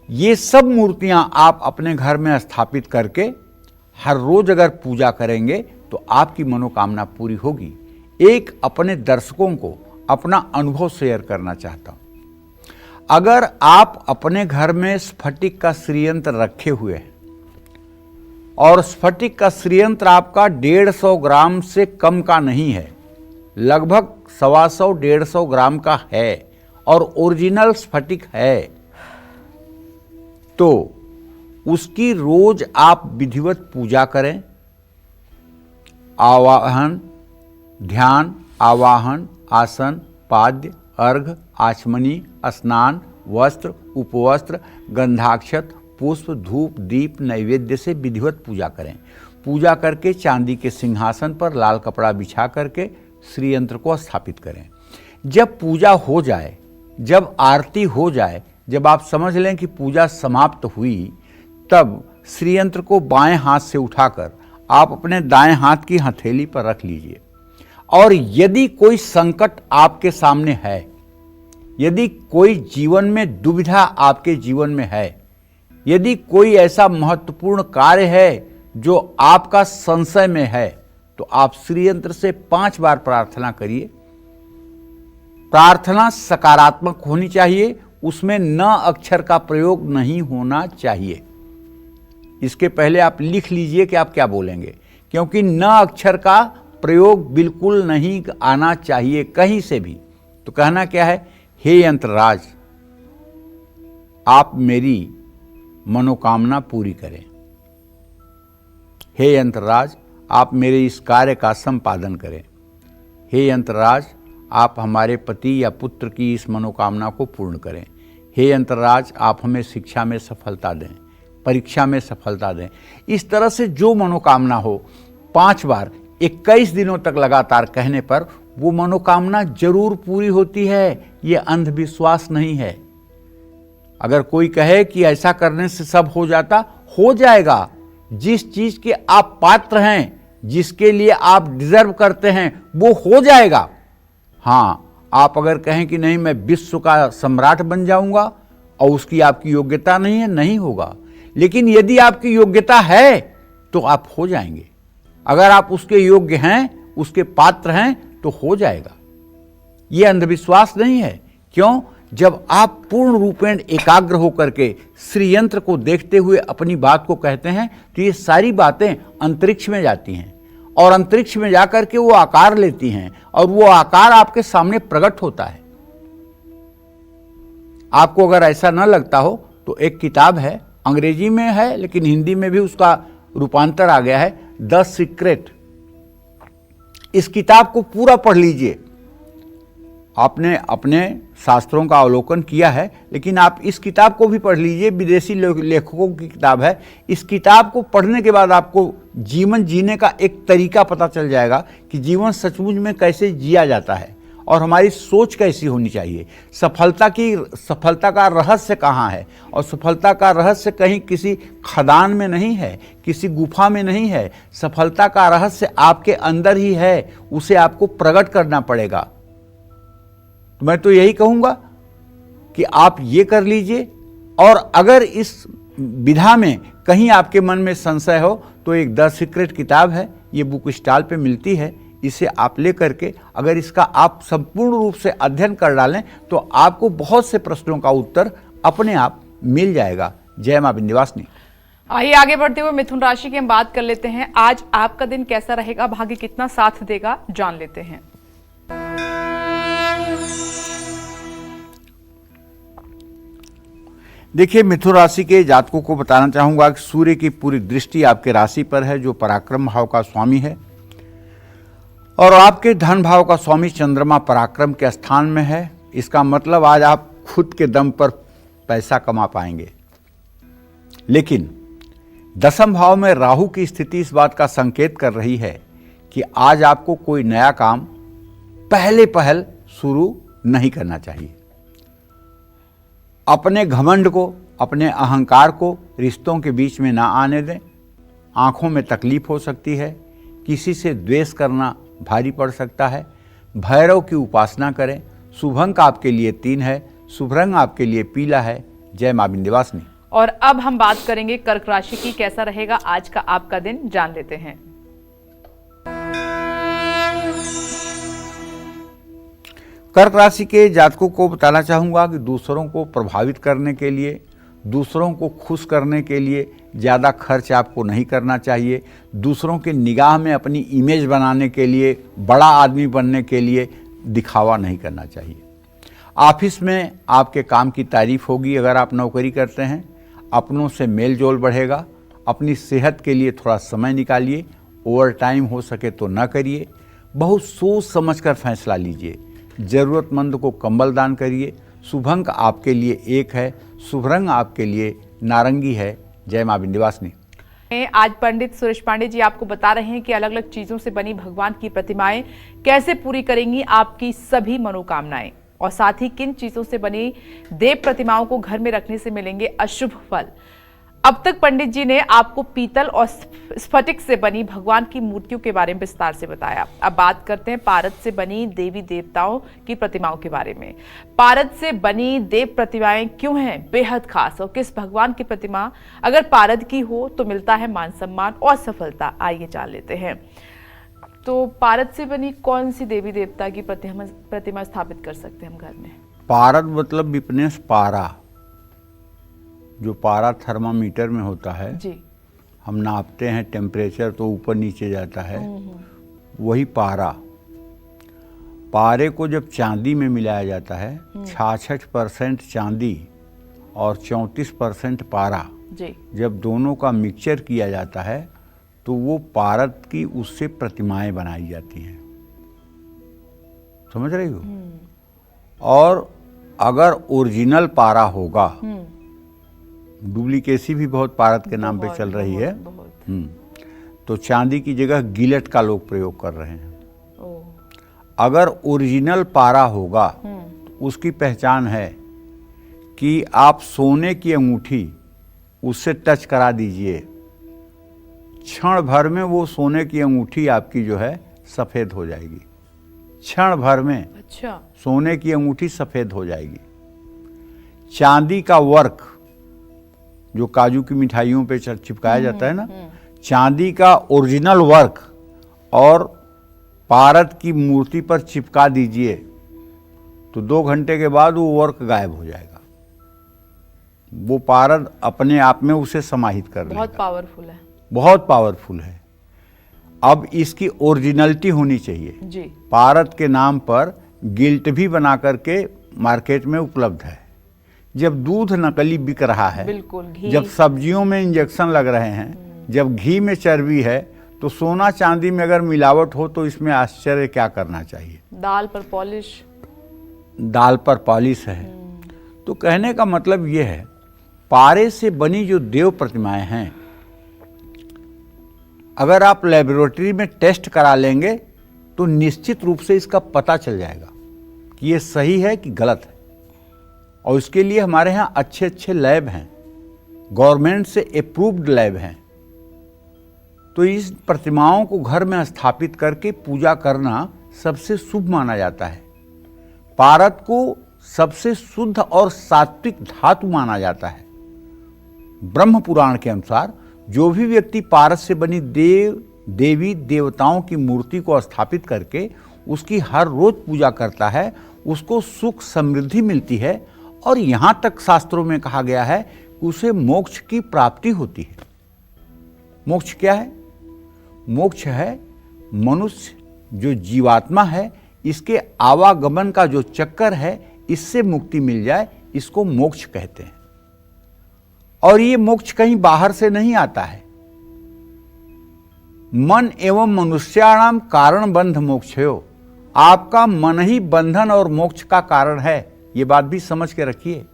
ये सब मूर्तियां आप अपने घर में स्थापित करके हर रोज अगर पूजा करेंगे तो आपकी मनोकामना पूरी होगी। एक अपने दर्शकों को अपना अनुभव शेयर करना चाहता हूं। अगर आप अपने घर में स्फटिक का श्रीयंत्र रखे हुए हैं और स्फटिक का श्रीयंत्र आपका 150 ग्राम से कम का नहीं है, लगभग 125-150 ग्राम का है और ओरिजिनल स्फटिक है, तो उसकी रोज आप विधिवत पूजा करें। आवाहन, ध्यान, आवाहन, आसन, पाद्य, अर्घ, आचमनी, स्नान, वस्त्र, उपवस्त्र, गंधाक्षत, पुष्प, धूप, दीप, नैवेद्य से विधिवत पूजा करें। पूजा करके चांदी के सिंहासन पर लाल कपड़ा बिछा करके श्रीयंत्र को स्थापित करें। जब पूजा हो जाए, जब आरती हो जाए, जब आप समझ लें कि पूजा समाप्त हुई, तब श्रीयंत्र को बाएं हाथ से उठाकर आप अपने दाएं हाथ की हथेली पर रख लीजिए। और यदि कोई संकट आपके सामने है, यदि कोई जीवन में दुविधा आपके जीवन में है, यदि कोई ऐसा महत्वपूर्ण कार्य है जो आपका संशय में है, तो आप श्रीयंत्र से 5 बार प्रार्थना करिए। प्रार्थना सकारात्मक होनी चाहिए, उसमें न अक्षर का प्रयोग नहीं होना चाहिए। इसके पहले आप लिख लीजिए कि आप क्या बोलेंगे, क्योंकि न अक्षर का प्रयोग बिल्कुल नहीं आना चाहिए कहीं से भी। तो कहना क्या है, हे यंत्रराज, आप मेरी मनोकामना पूरी करें। हे यंत्रराज, आप मेरे इस कार्य का संपादन करें। हे यंत्रराज, आप हमारे पति या पुत्र की इस मनोकामना को पूर्ण करें। हे यंत्रराज, आप हमें शिक्षा में सफलता दें, परीक्षा में सफलता दें। इस तरह से जो मनोकामना हो 5 बार 21 दिनों तक लगातार कहने पर वो मनोकामना जरूर पूरी होती है। ये अंधविश्वास नहीं है, अगर कोई कहे कि ऐसा करने से सब हो जाता, हो जाएगा। जिस चीज के आप पात्र हैं, जिसके लिए आप डिजर्व करते हैं, वो हो जाएगा। हाँ, आप अगर कहें कि नहीं मैं विश्व का सम्राट बन जाऊंगा और उसकी आपकी योग्यता नहीं है, नहीं होगा। लेकिन यदि आपकी योग्यता है तो आप हो जाएंगे। अगर आप उसके योग्य हैं, उसके पात्र हैं, तो हो जाएगा। यह अंधविश्वास नहीं है। क्यों? जब आप पूर्ण रूपेण एकाग्र होकर के श्रीयंत्र को देखते हुए अपनी बात को कहते हैं तो ये सारी बातें अंतरिक्ष में जाती हैं और अंतरिक्ष में जाकर के वो आकार लेती हैं और वो आकार आपके सामने प्रकट होता है। आपको अगर ऐसा न लगता हो तो एक किताब है, अंग्रेजी में है लेकिन हिंदी में भी उसका रूपांतर आ गया है, द सीक्रेट। इस किताब को पूरा पढ़ लीजिए। आपने अपने शास्त्रों का अवलोकन किया है, लेकिन आप इस किताब को भी पढ़ लीजिए। विदेशी लेखकों की किताब है। इस किताब को पढ़ने के बाद आपको जीवन जीने का एक तरीका पता चल जाएगा कि जीवन सचमुच में कैसे जिया जाता है और हमारी सोच कैसी होनी चाहिए। सफलता का रहस्य कहाँ है? और सफलता का रहस्य कहीं किसी खदान में नहीं है, किसी गुफा में नहीं है। सफलता का रहस्य आपके अंदर ही है, उसे आपको प्रकट करना पड़ेगा। तो मैं तो यही कहूंगा कि आप ये कर लीजिए। और अगर इस विधा में कहीं आपके मन में संशय हो तो एक द सीक्रेट किताब है, ये बुक स्टॉल पे मिलती है। इसे आप ले करके अगर इसका आप संपूर्ण रूप से अध्ययन कर डालें तो आपको बहुत से प्रश्नों का उत्तर अपने आप मिल जाएगा। जय मां विंध्यवासिनी। आइए आगे बढ़ते हुए मिथुन राशि की हम बात कर लेते हैं। आज आपका दिन कैसा रहेगा, भाग्य कितना साथ देगा, जान लेते हैं। देखिए, मिथुन राशि के जातकों को बताना चाहूंगा कि सूर्य की पूरी दृष्टि आपके राशि पर है, जो पराक्रम भाव का स्वामी है, और आपके धन भाव का स्वामी चंद्रमा पराक्रम के स्थान में है। इसका मतलब आज आप खुद के दम पर पैसा कमा पाएंगे। लेकिन दशम भाव में राहु की स्थिति इस बात का संकेत कर रही है कि आज आपको कोई नया काम पहल शुरू नहीं करना चाहिए। अपने घमंड को, अपने अहंकार को रिश्तों के बीच में ना आने दें। आंखों में तकलीफ हो सकती है, किसी से द्वेष करना भारी पड़ सकता है। भैरव की उपासना करें। शुभ अंक आपके लिए 3 है, शुभ रंग आपके लिए पीला है। जय मां विंध्यवासिनी। और अब हम बात करेंगे कर्क राशि की, कैसा रहेगा आज का आपका दिन, जान लेते हैं। कर्क राशि के जातकों को बताना चाहूंगा कि दूसरों को प्रभावित करने के लिए, दूसरों को खुश करने के लिए ज़्यादा खर्च आपको नहीं करना चाहिए। दूसरों के निगाह में अपनी इमेज बनाने के लिए, बड़ा आदमी बनने के लिए दिखावा नहीं करना चाहिए। ऑफिस में आपके काम की तारीफ होगी। अगर आप नौकरी करते हैं, अपनों से मेल जोल बढ़ेगा। अपनी सेहत के लिए थोड़ा समय निकालिए। ओवर टाइम हो सके तो न करिए। बहुत सोच समझ कर फैसला लीजिए। ज़रूरतमंद को कंबल दान करिए। शुभ अंक आपके लिए 1 है, शुभ रंग आपके लिए नारंगी है। जय मां विंध्यवासिनी। आज पंडित सुरेश पांडे जी आपको बता रहे हैं कि अलग अलग चीजों से बनी भगवान की प्रतिमाएं कैसे पूरी करेंगी आपकी सभी मनोकामनाएं, और साथ ही किन चीजों से बनी देव प्रतिमाओं को घर में रखने से मिलेंगे अशुभ फल। अब तक पंडित जी ने आपको पीतल और स्फटिक से बनी भगवान की मूर्तियों के बारे में विस्तार से बताया। अब बात करते हैं पारद से बनी देवी देवताओं की प्रतिमाओं के बारे में। पारद से बनी देव प्रतिमाएं क्यों हैं बेहद खास, और किस भगवान की प्रतिमा अगर पारद की हो तो मिलता है मान सम्मान और सफलता, आइए जान लेते हैं। तो पारद से बनी कौन सी देवी देवता की प्रतिमा स्थापित कर सकते हैं हम घर में? पारद मतलब विपनेश पारा, जो पारा थर्मामीटर में होता है जी। हम नापते हैं टेम्परेचर तो ऊपर नीचे जाता है, वही पारा। पारे को जब चांदी में मिलाया जाता है, 66% चांदी और 34% पारा, जी। जब दोनों का मिक्सचर किया जाता है तो वो पारद की उससे प्रतिमाएं बनाई जाती हैं। समझ रही हो? और अगर ओरिजिनल पारा होगा, डुप्लीकेसी भी बहुत पारद के नाम पे चल रही है, तो चांदी की जगह गिलेट का लोग प्रयोग कर रहे हैं। अगर ओरिजिनल पारा होगा तो उसकी पहचान है कि आप सोने की अंगूठी उससे टच करा दीजिए, क्षण भर में वो सोने की अंगूठी आपकी जो है सफ़ेद हो जाएगी। क्षण भर में अच्छा, सोने की अंगूठी सफ़ेद हो जाएगी। चांदी का वर्क जो काजू की मिठाइयों पे चिपकाया जाता है ना, चांदी का ओरिजिनल वर्क और पारद की मूर्ति पर चिपका दीजिए तो 2 घंटे के बाद वो वर्क गायब हो जाएगा। वो पारद अपने आप में उसे समाहित कर लेगा। बहुत पावरफुल है। बहुत पावरफुल है। अब इसकी ओरिजिनलिटी होनी चाहिए। जी, पारद के नाम पर गिल्ट भी बना करके मार्केट में उपलब्ध है। जब दूध नकली बिक रहा है, बिल्कुल, घी, जब सब्जियों में इंजेक्शन लग रहे हैं, जब घी में चर्बी है, तो सोना चांदी में अगर मिलावट हो तो इसमें आश्चर्य क्या करना चाहिए। दाल पर पॉलिश, दाल पर पॉलिश है। तो कहने का मतलब ये है, पारे से बनी जो देव प्रतिमाएं हैं, अगर आप लेबोरेटरी में टेस्ट करा लेंगे तो निश्चित रूप से इसका पता चल जाएगा कि ये सही है कि गलत है। और इसके लिए हमारे यहाँ अच्छे अच्छे लैब हैं, गवर्नमेंट से अप्रूव्ड लैब हैं। तो इस प्रतिमाओं को घर में स्थापित करके पूजा करना सबसे शुभ माना जाता है। पारद को सबसे शुद्ध और सात्विक धातु माना जाता है। ब्रह्म पुराण के अनुसार जो भी व्यक्ति पारद से बनी देव देवी देवताओं की मूर्ति को स्थापित करके उसकी हर रोज पूजा करता है, उसको सुख समृद्धि मिलती है। और यहाँ तक शास्त्रों में कहा गया है कि उसे मोक्ष की प्राप्ति होती है। मोक्ष क्या है? मोक्ष है मनुष्य जो जीवात्मा है, इसके आवागमन का जो चक्कर है, इससे मुक्ति मिल जाए, इसको मोक्ष कहते हैं। और ये मोक्ष कहीं बाहर से नहीं आता है। मन एवं मनुष्याणाम कारण बंध मोक्षयो, आपका मन ही बंधन और मोक्ष का कारण है। ये बात भी समझ के रखिए।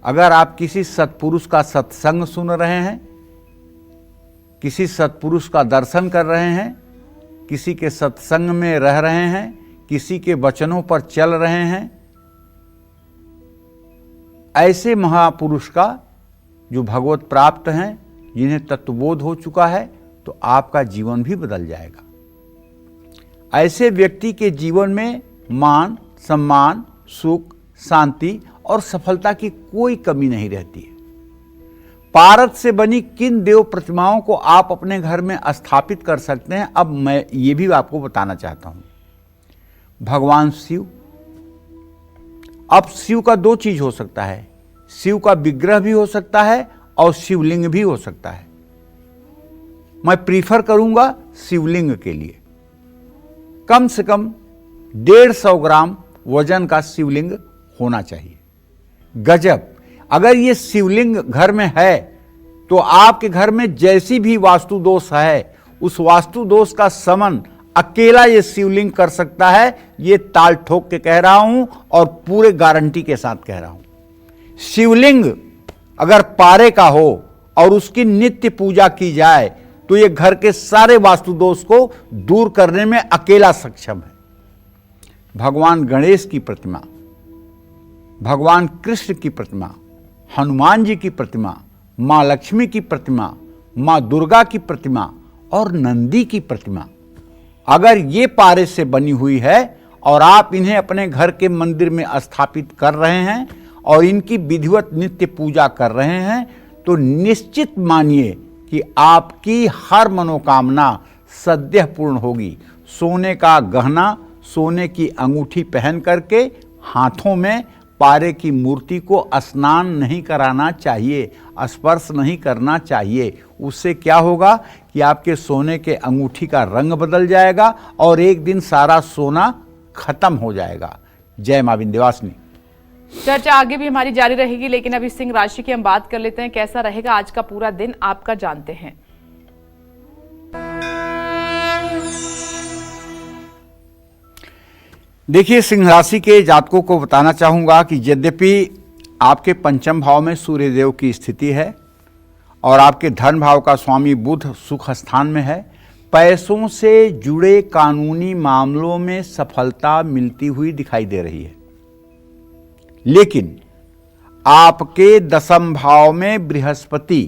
अगर आप किसी सत्पुरुष का सत्संग सुन रहे हैं, किसी सत्पुरुष का दर्शन कर रहे हैं, किसी के सत्संग में रह रहे हैं, किसी के वचनों पर चल रहे हैं, ऐसे महापुरुष का जो भगवत प्राप्त हैं, जिन्हें तत्वबोध हो चुका है, तो आपका जीवन भी बदल जाएगा। ऐसे व्यक्ति के जीवन में मान, सम्मान, सुख, शांति और सफलता की कोई कमी नहीं रहती है। पारद से बनी किन देव प्रतिमाओं को आप अपने घर में स्थापित कर सकते हैं, अब मैं ये भी आपको बताना चाहता हूं। भगवान शिव। अब शिव का 2 चीज हो सकता है, शिव का विग्रह भी हो सकता है और शिवलिंग भी हो सकता है। मैं प्रीफर करूंगा शिवलिंग के लिए। कम से कम 150 ग्राम वजन का शिवलिंग होना चाहिए। गजब! अगर ये शिवलिंग घर में है तो आपके घर में जैसी भी वास्तु दोष है, उस वास्तु दोष का शमन अकेला ये शिवलिंग कर सकता है। ये ताल ठोक के कह रहा हूं और पूरे गारंटी के साथ कह रहा हूं। शिवलिंग अगर पारे का हो और उसकी नित्य पूजा की जाए तो ये घर के सारे वास्तु दोष को दूर करने में अकेला सक्षम है। भगवान गणेश की प्रतिमा, भगवान कृष्ण की प्रतिमा, हनुमान जी की प्रतिमा, मां लक्ष्मी की प्रतिमा, मां दुर्गा की प्रतिमा और नंदी की प्रतिमा, अगर ये पारे से बनी हुई है और आप इन्हें अपने घर के मंदिर में स्थापित कर रहे हैं और इनकी विधिवत नित्य पूजा कर रहे हैं, तो निश्चित मानिए कि आपकी हर मनोकामना सद्य पूर्ण होगी। सोने का गहना, सोने की अंगूठी पहन करके हाथों में पारे की मूर्ति को स्नान नहीं कराना चाहिए, स्पर्श नहीं करना चाहिए। उससे क्या होगा कि आपके सोने के अंगूठी का रंग बदल जाएगा और एक दिन सारा सोना खत्म हो जाएगा। जय मां विंध्यवासिनी। चर्चा आगे भी हमारी जारी रहेगी, लेकिन अभी सिंह राशि की हम बात कर लेते हैं। कैसा रहेगा आज का पूरा दिन आपका, जानते हैं। देखिए, सिंह राशि के जातकों को बताना चाहूंगा कि यद्यपि आपके पंचम भाव में सूर्यदेव की स्थिति है और आपके धन भाव का स्वामी बुध सुख स्थान में है, पैसों से जुड़े कानूनी मामलों में सफलता मिलती हुई दिखाई दे रही है। लेकिन आपके दशम भाव में बृहस्पति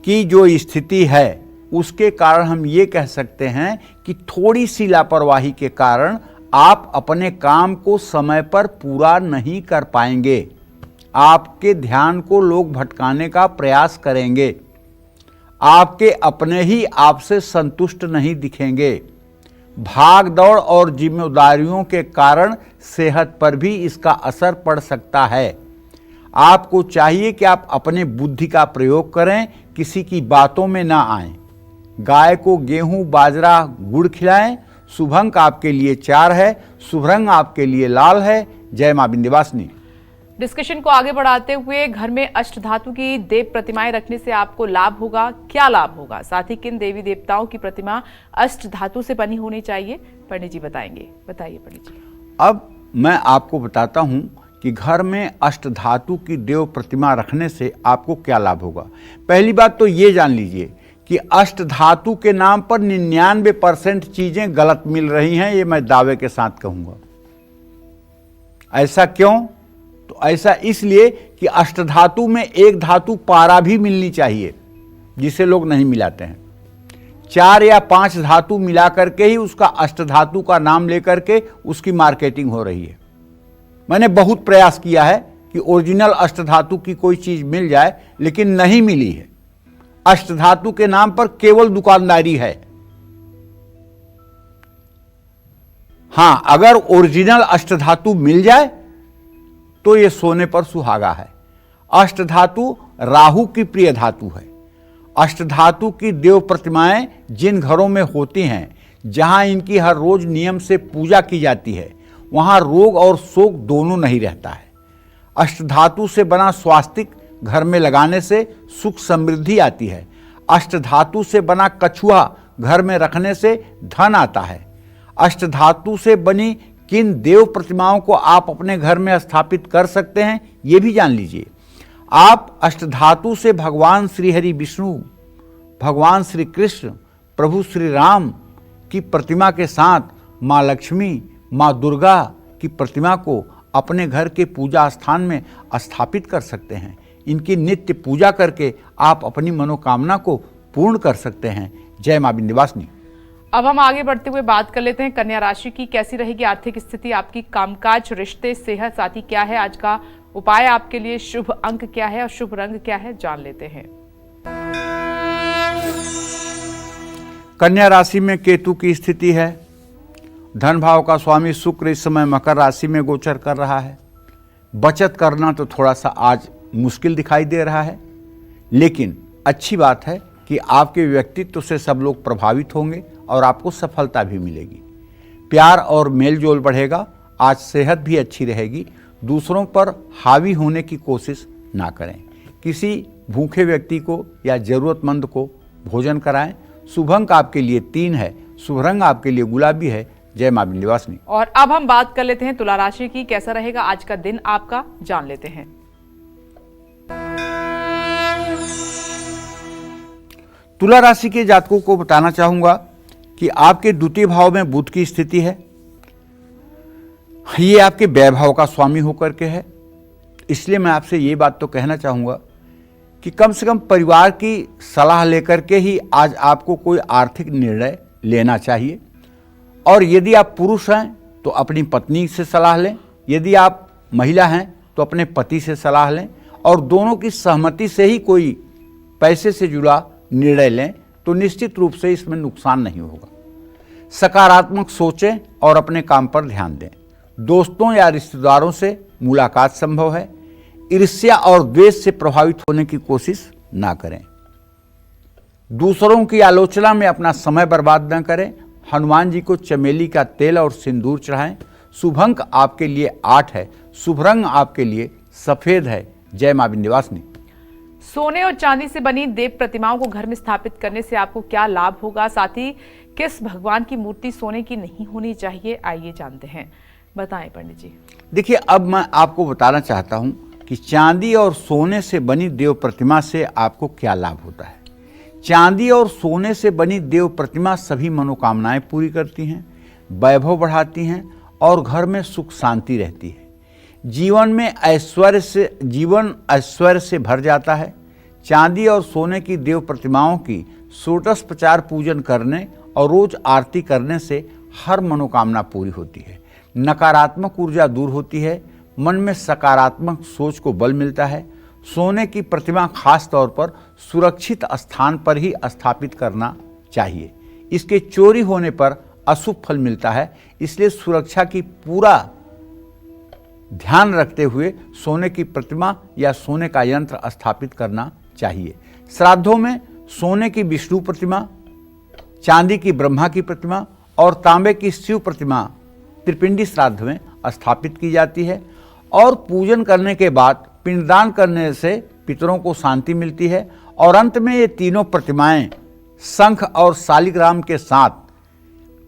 की जो स्थिति है उसके कारण हम ये कह सकते हैं कि थोड़ी सी लापरवाही के कारण आप अपने काम को समय पर पूरा नहीं कर पाएंगे। आपके ध्यान को लोग भटकाने का प्रयास करेंगे। आपके अपने ही आपसे संतुष्ट नहीं दिखेंगे। भाग दौड़ और जिम्मेदारियों के कारण सेहत पर भी इसका असर पड़ सकता है। आपको चाहिए कि आप अपने बुद्धि का प्रयोग करें, किसी की बातों में ना आएं। गाय को गेहूं, बाजरा, गुड़ खिलाएं। शुभ अंक आपके लिए 4 है। शुभ रंग आपके लिए लाल है। जय मां विंध्यवासिनी। डिस्कशन को आगे बढ़ाते हुए घर में अष्ट धातु की देव प्रतिमाएं रखने से आपको लाभ होगा, क्या लाभ होगा? साथ ही किन देवी देवताओं की प्रतिमा अष्ट धातु से बनी होनी चाहिए, पंडित जी बताएंगे। बताइए पंडित जी। अब मैं आपको बताता हूं कि घर में अष्ट धातु की देव प्रतिमा रखने से आपको क्या लाभ होगा। पहली बात तो ये जान लीजिए कि अष्ट धातु के नाम पर 99% चीजें गलत मिल रही हैं, ये मैं दावे के साथ कहूंगा। ऐसा क्यों? तो ऐसा इसलिए कि अष्ट धातु में एक धातु पारा भी मिलनी चाहिए, जिसे लोग नहीं मिलाते हैं। 4 या 5 धातु मिला करके ही उसका अष्ट धातु का नाम लेकर के उसकी मार्केटिंग हो रही है। मैंने बहुत प्रयास किया है कि ओरिजिनल अष्ट धातु की कोई चीज मिल जाए, लेकिन नहीं मिली है। अष्ट धातु के नाम पर केवल दुकानदारी है। हां, अगर ओरिजिनल अष्ट धातु मिल जाए तो यह सोने पर सुहागा है। अष्ट धातु राहु की प्रिय धातु है। अष्ट धातु की देव प्रतिमाएं जिन घरों में होती हैं, जहां इनकी हर रोज नियम से पूजा की जाती है, वहां रोग और शोक दोनों नहीं रहता है। अष्ट धातु से बना स्वास्तिक घर में लगाने से सुख समृद्धि आती है। अष्ट धातु से बना कछुआ घर में रखने से धन आता है। अष्ट धातु से बनी किन देव प्रतिमाओं को आप अपने घर में स्थापित कर सकते हैं, ये भी जान लीजिए। आप अष्ट धातु से भगवान श्री हरि विष्णु, भगवान श्री कृष्ण, प्रभु श्री राम की प्रतिमा के साथ माँ लक्ष्मी, माँ दुर्गा की प्रतिमा को अपने घर के पूजा स्थान में स्थापित कर सकते हैं। इनकी नित्य पूजा करके आप अपनी मनोकामना को पूर्ण कर सकते हैं। जय मां विंध्यवासिनी। अब हम आगे बढ़ते हुए बात कर लेते हैं कन्या राशि की। कैसी रहेगी आर्थिक स्थिति आपकी, कामकाज, रिश्ते, सेहत, साथी क्या है आज का उपाय आपके लिए, शुभ अंक क्या है और शुभ रंग क्या है, जान लेते हैं। कन्या राशि में केतु की स्थिति है। धन भाव का स्वामी शुक्र इस समय मकर राशि में गोचर कर रहा है। बचत करना तो थोड़ा सा आज मुश्किल दिखाई दे रहा है, लेकिन अच्छी बात है कि आपके व्यक्तित्व से सब लोग प्रभावित होंगे और आपको सफलता भी मिलेगी। प्यार और मेलजोल बढ़ेगा। आज सेहत भी अच्छी रहेगी। दूसरों पर हावी होने की कोशिश ना करें। किसी भूखे व्यक्ति को या जरूरतमंद को भोजन कराएं। शुभ अंक आपके लिए 3 है। शुभ रंग आपके लिए गुलाबी है। जय मां विंध्यवासिनी। और अब हम बात कर लेते हैं तुला राशि की। कैसा रहेगा आज का दिन आपका, जान लेते हैं। तुला राशि के जातकों को बताना चाहूंगा कि आपके द्वितीय भाव में बुध की स्थिति है। ये आपके व्यय भाव का स्वामी होकर के है। इसलिए मैं आपसे ये बात तो कहना चाहूंगा कि कम से कम परिवार की सलाह लेकर के ही आज आपको कोई आर्थिक निर्णय लेना चाहिए। और यदि आप पुरुष हैं तो अपनी पत्नी से सलाह लें, यदि आप महिला हैं तो अपने पति से सलाह लें, और दोनों की सहमति से ही कोई पैसे से जुड़ा निर्णय लें तो निश्चित रूप से इसमें नुकसान नहीं होगा। सकारात्मक सोचें और अपने काम पर ध्यान दें। दोस्तों या रिश्तेदारों से मुलाकात संभव है। ईर्ष्या और द्वेष से प्रभावित होने की कोशिश ना करें। दूसरों की आलोचना में अपना समय बर्बाद न करें। हनुमान जी को चमेली का तेल और सिंदूर चढ़ाएं। शुभ अंक आपके लिए 8 है। शुभ रंग आपके लिए सफेद है। जय मां विंध्यवासिनी। सोने और चांदी से बनी देव प्रतिमाओं को घर में स्थापित करने से आपको क्या लाभ होगा, साथ ही किस भगवान की मूर्ति सोने की नहीं होनी चाहिए, आइए जानते हैं। बताएं पंडित जी। देखिए, अब मैं आपको बताना चाहता हूं कि चांदी और सोने से बनी देव प्रतिमा से आपको क्या लाभ होता है। चांदी और सोने से बनी देव प्रतिमा सभी मनोकामनाएं पूरी करती हैं, वैभव बढ़ाती हैं और घर में सुख शांति रहती है। जीवन ऐश्वर्य से भर जाता है। चांदी और सोने की देव प्रतिमाओं की षोडशोपचार पूजन करने और रोज आरती करने से हर मनोकामना पूरी होती है। नकारात्मक ऊर्जा दूर होती है, मन में सकारात्मक सोच को बल मिलता है। सोने की प्रतिमा खास तौर पर सुरक्षित स्थान पर ही स्थापित करना चाहिए। इसके चोरी होने पर अशुभ फल मिलता है, इसलिए सुरक्षा की पूरा ध्यान रखते हुए सोने की प्रतिमा या सोने का यंत्र स्थापित करना चाहिए। श्राद्धों में सोने की विष्णु प्रतिमा, चांदी की ब्रह्मा की प्रतिमा और तांबे की शिव प्रतिमा त्रिपिंडी श्राद्ध में स्थापित की जाती है और पूजन करने के बाद पिंडदान करने से पितरों को शांति मिलती है। और अंत में ये तीनों प्रतिमाएं शंख और शालिग्राम के साथ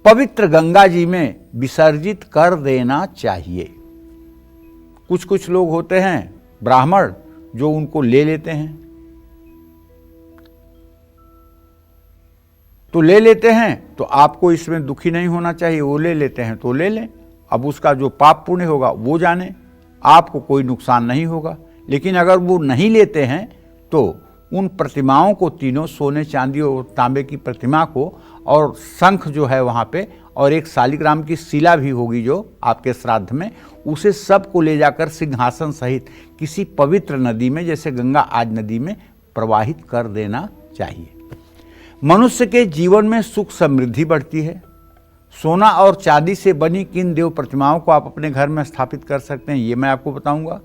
पवित्र गंगा जी में विसर्जित कर देना चाहिए। कुछ कुछ लोग होते हैं ब्राह्मण जो उनको ले लेते हैं, तो ले लेते हैं तो आपको इसमें दुखी नहीं होना चाहिए। वो ले लेते हैं तो ले लें, अब उसका जो पाप पुण्य होगा वो जाने, आपको कोई नुकसान नहीं होगा। लेकिन अगर वो नहीं लेते हैं तो उन प्रतिमाओं को, तीनों सोने चांदी और तांबे की प्रतिमा को, और शंख जो है वहाँ पे, और एक शालिग्राम की शिला भी होगी जो आपके श्राद्ध में, उसे सबको ले जाकर सिंहासन सहित किसी पवित्र नदी में, जैसे गंगा आज नदी में, प्रवाहित कर देना चाहिए। मनुष्य के जीवन में सुख समृद्धि बढ़ती है। सोना और चांदी से बनी किन देव प्रतिमाओं को आप अपने घर में स्थापित कर सकते हैं, ये मैं आपको बताऊंगा।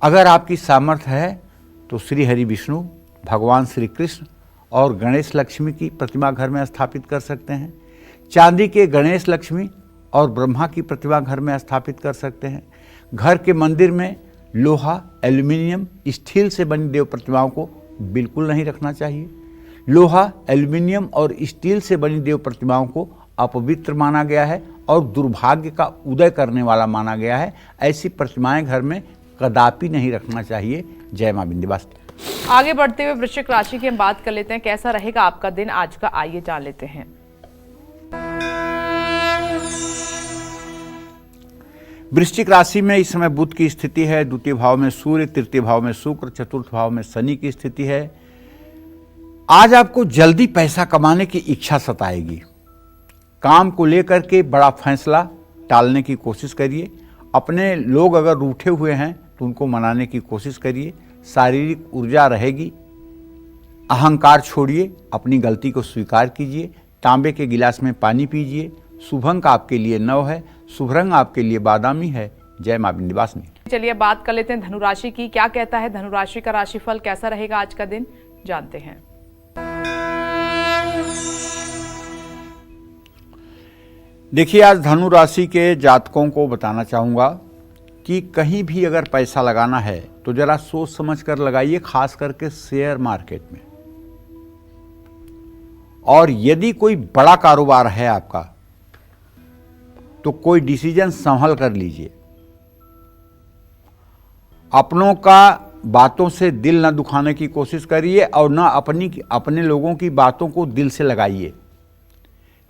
अगर आपकी सामर्थ्य है तो श्री हरि विष्णु, भगवान श्री कृष्ण और गणेश लक्ष्मी की प्रतिमा घर में स्थापित कर सकते हैं। चांदी के गणेश लक्ष्मी और ब्रह्मा की प्रतिमा घर में स्थापित कर सकते हैं। घर के मंदिर में लोहा, एल्युमिनियम, स्टील से बनी देव प्रतिमाओं को बिल्कुल नहीं रखना चाहिए। लोहा, एल्युमिनियम और स्टील से बनी देव प्रतिमाओं को अपवित्र माना गया है और दुर्भाग्य का उदय करने वाला माना गया है। ऐसी प्रतिमाएं घर में कदापि नहीं रखना चाहिए। जय मां विंध्यवासिनी। आगे बढ़ते हुए वृश्चिक राशि की हम बात कर लेते हैं, कैसा रहेगा आपका दिन आज का, आइए जान लेते हैं। वृश्चिक राशि में इस समय बुध की स्थिति है, द्वितीय भाव में सूर्य, तृतीय भाव में शुक्र, चतुर्थ भाव में शनि की स्थिति है। आज आपको जल्दी पैसा कमाने की इच्छा सताएगी। काम को लेकर के बड़ा फैसला टालने की कोशिश करिए। अपने लोग अगर रूठे हुए हैं तो उनको मनाने की कोशिश करिए। शारीरिक ऊर्जा रहेगी। अहंकार छोड़िए, अपनी गलती को स्वीकार कीजिए। तांबे के गिलास में पानी पीजिए। शुभ अंक आपके लिए 9 है, शुभ रंग आपके लिए बादामी है। जय मां विंध्यवासिनी। चलिए बात कर लेते हैं धनु राशि की, क्या कहता है धनु राशि का राशिफल, कैसा रहेगा आज का दिन, जानते हैं। देखिए, आज धनु राशि के जातकों को बताना चाहूँगा कि कहीं भी अगर पैसा लगाना है तो जरा सोच समझ कर लगाइए, खास करके शेयर मार्केट में। और यदि कोई बड़ा कारोबार है आपका तो कोई डिसीजन संभल कर लीजिए। अपनों का बातों से दिल न दुखाने की कोशिश करिए और न अपने लोगों की बातों को दिल से लगाइए।